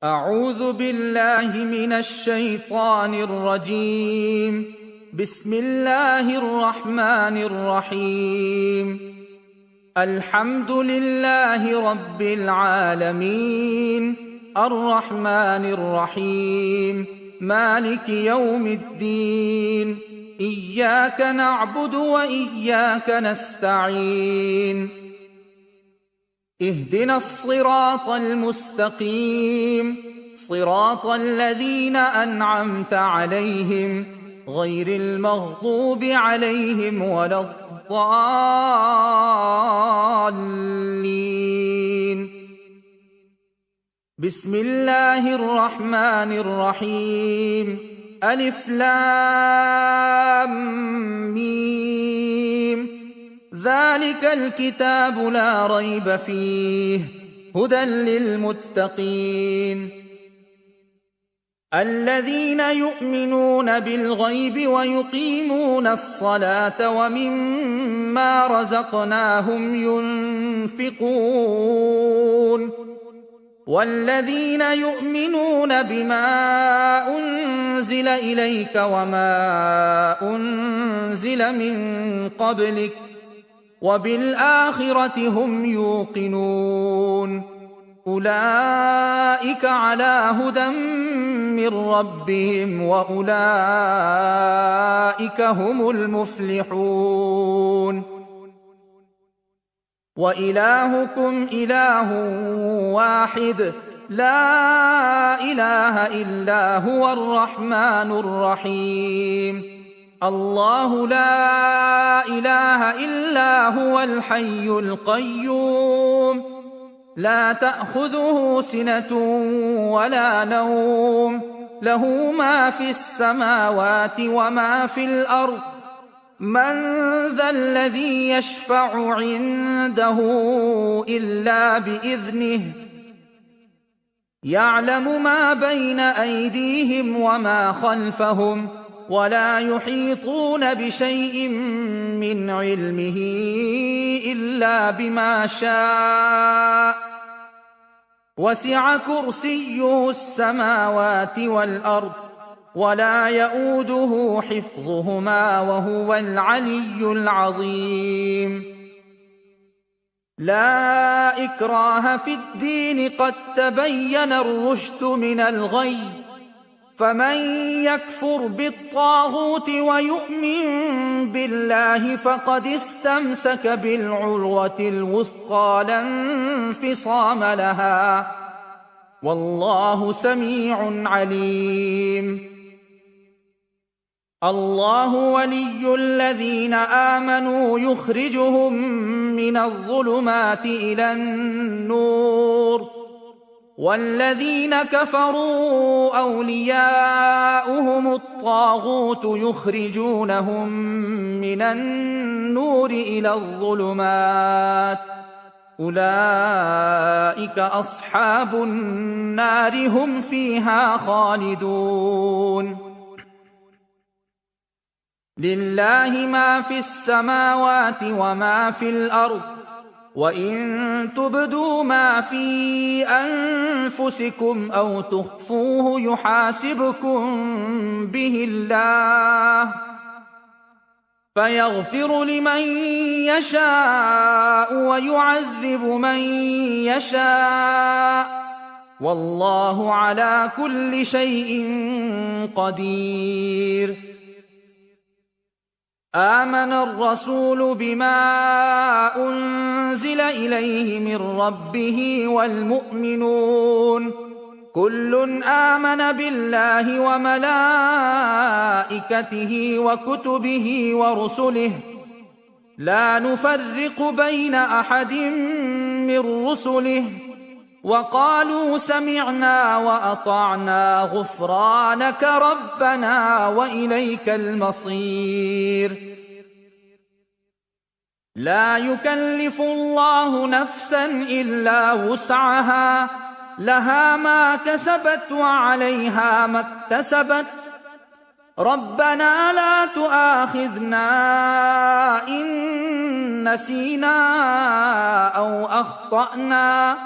أعوذ بالله من الشيطان الرجيم. بسم الله الرحمن الرحيم. الحمد لله رب العالمين، الرحمن الرحيم، مالك يوم الدين، إياك نعبد وإياك نستعين. اهدنا الصراط المستقيم، صراط الذين أنعمت عليهم غير المغضوب عليهم ولا الضالين. بسم الله الرحمن الرحيم. ألف لام ميم. ذلك الكتاب لا ريب فيه هدى للمتقين الذين يؤمنون بالغيب ويقيمون الصلاة ومما رزقناهم ينفقون والذين يؤمنون بما أنزل إليك وما أنزل من قبلك وبالآخرة هم يوقنون أولئك على هدى من ربهم وأولئك هم المفلحون. وإلهكم إله واحد لا إله إلا هو الرحمن الرحيم. الله لا إله إلا هو الحي القيوم لا تأخذه سنة ولا نوم له ما في السماوات وما في الأرض من ذا الذي يشفع عنده إلا بإذنه يعلم ما بين أيديهم وما خلفهم ولا يحيطون بشيء من علمه إلا بما شاء وسع كرسيه السماوات والأرض ولا يؤوده حفظهما وهو العلي العظيم. لا إكراه في الدين قد تبين الرشد من الغي فمن يكفر بالطاغوت ويؤمن بالله فقد استمسك بالعروة الوثقى لا انفصام لها والله سميع عليم. الله ولي الذين آمنوا يخرجهم من الظلمات إلى النور والذين كفروا أولياؤهم الطاغوت يخرجونهم من النور إلى الظلمات أولئك أصحاب النار هم فيها خالدون. لله ما في السماوات وما في الأرض وإن تبدوا ما في أنفسكم أو تخفوه يحاسبكم به الله فيغفر لمن يشاء ويعذب من يشاء والله على كل شيء قدير. آمن الرسول بما أنزل إليه من ربه والمؤمنون كل آمن بالله وملائكته وكتبه ورسله لا نفرق بين أحد من رسله وقالوا سمعنا وأطعنا غفرانك ربنا وإليك المصير. لا يكلف الله نفسا إلا وسعها لها ما كسبت وعليها ما اكتسبت ربنا لا تؤاخذنا إن نسينا أو أخطأنا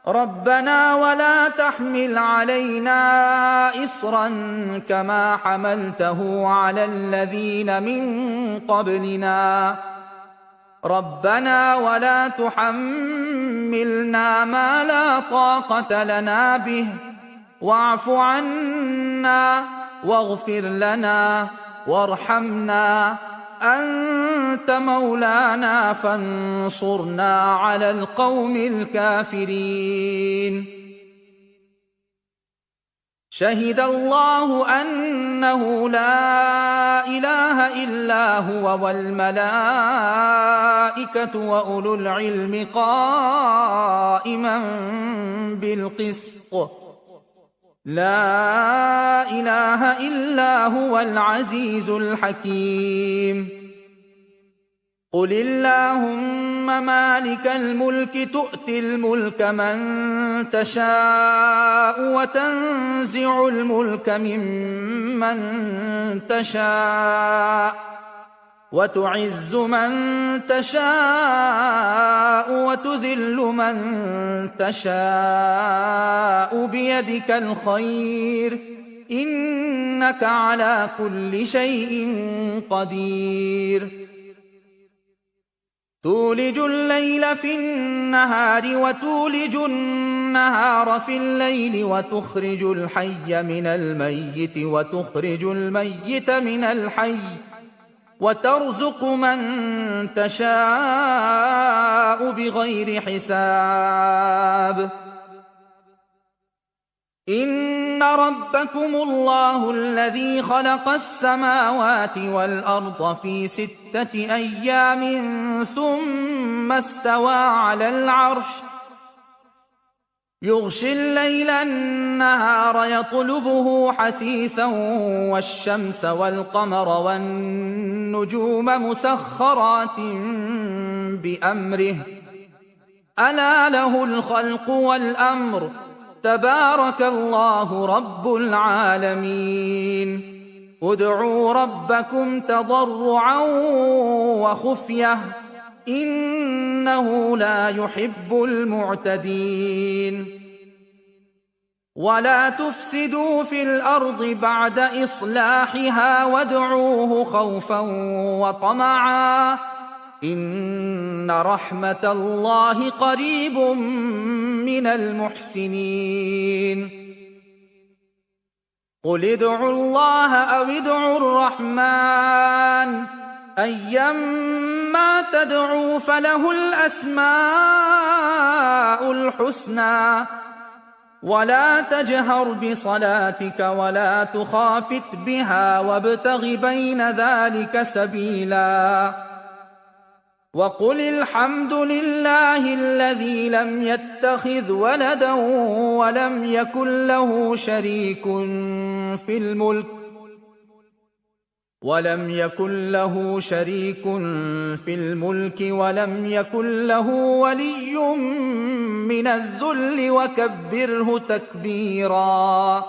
ربنا ولا تحمل علينا إصرا كما حملته على الذين من قبلنا ربنا ولا تحملنا ما لا طاقة لنا به واعف عنا واغفر لنا وارحمنا أنت مولانا فانصرنا على القوم الكافرين. شهد الله أنه لا إله إلا هو والملائكة وأولو العلم قائما بالقسط لا إله إلا هو العزيز الحكيم. قل اللهم مالك الملك تؤتي الملك من تشاء وتنزع الملك ممن تشاء وتعز من تشاء وتذل من تشاء بيدك الخير إنك على كل شيء قدير. تولج الليل في النهار وتولج النهار في الليل وتخرج الحي من الميت وتخرج الميت من الحي وترزق من تشاء بغير حساب. إن ربكم الله الذي خلق السماوات والأرض في 6 أيام ثم استوى على العرش يغشي الليل النهار يطلبه حثيثا والشمس والقمر والنجوم مسخرات بأمره ألا له الخلق والأمر تبارك الله رب العالمين. ادعوا ربكم تضرعا وخفية إنه لا يحب المعتدين. ولا تفسدوا في الأرض بعد إصلاحها وادعوه خوفا وطمعا إن رحمة الله قريب من المحسنين. قل ادعوا الله أو ادعوا الرحمن أيما تدعوا فله الأسماء الحسنى ولا تجهر بصلاتك ولا تخافت بها وابتغ بين ذلك سبيلا. وقل الحمد لله الذي لم يتخذ ولدا ولم يكن له شريك في الملك ولم يكن له ولي من الذل وكبره تكبيرا.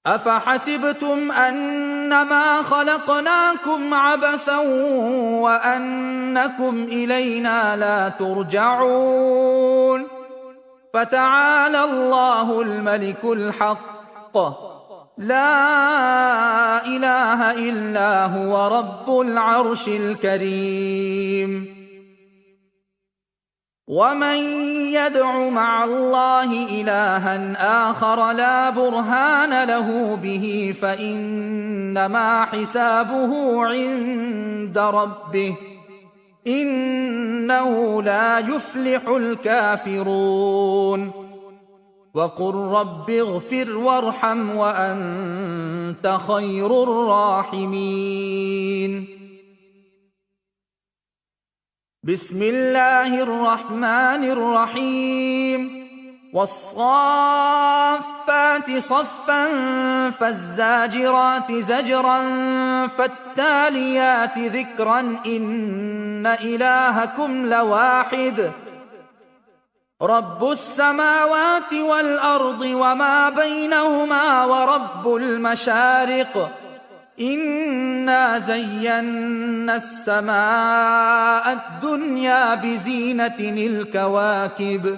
أفحسبتم أنما خلقناكم عبثا وأنكم إلينا لا ترجعون فتعالى الله الملك الحق لا إله إلا هو رب العرش الكريم. ومن يدع مع الله إلها آخر لا برهان له به فإنما حسابه عند ربه إنه لا يفلح الكافرون. وقل رب اغفر وارحم وأنت خير الراحمين. بسم الله الرحمن الرحيم. والصافات صفا فالزاجرات زجرا فالتاليات ذكرا إن إلهكم لواحد رب السماوات والأرض وما بينهما ورب المشارق إنا زينا السماء الدنيا بزينة الكواكب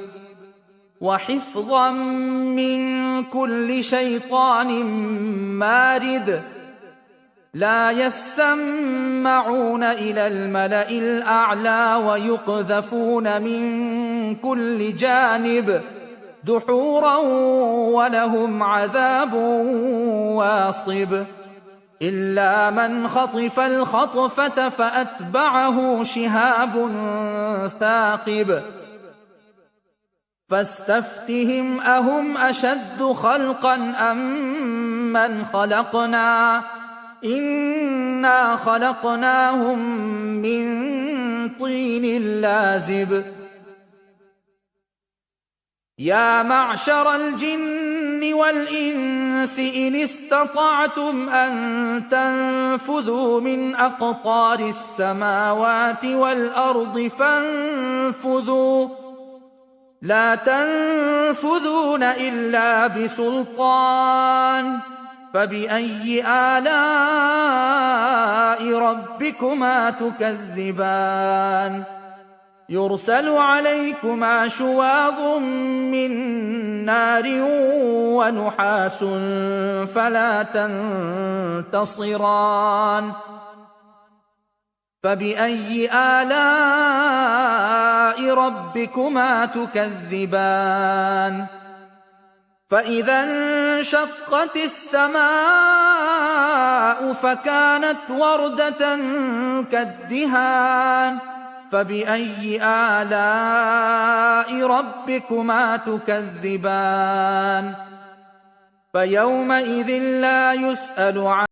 وحفظا من كل شيطان مارد لا يسمعون إلى الملأ الأعلى ويقذفون من كل جانب دحورا ولهم عذاب واصب إلا من خطف الخطفة فأتبعه شهاب ثاقب فاستفتهم أهم أشد خلقا أم من خلقنا إنا خلقناهم من طين لازب يا معشر الجن والإنس إن استطعتم أن تنفذوا من أقطار السماوات والأرض فانفذوا لا تنفذون إلا بسلطان فبأي آلاء ربكما تكذبان يرسل عليكما شواظ من نار ونحاس فلا تنتصران فبأي آلاء ربكما تكذبان فإذا انشقت السماء فكانت وردة كالدهان فبأي آلاء ربكما تكذبان فيومئذ لا يسأل عن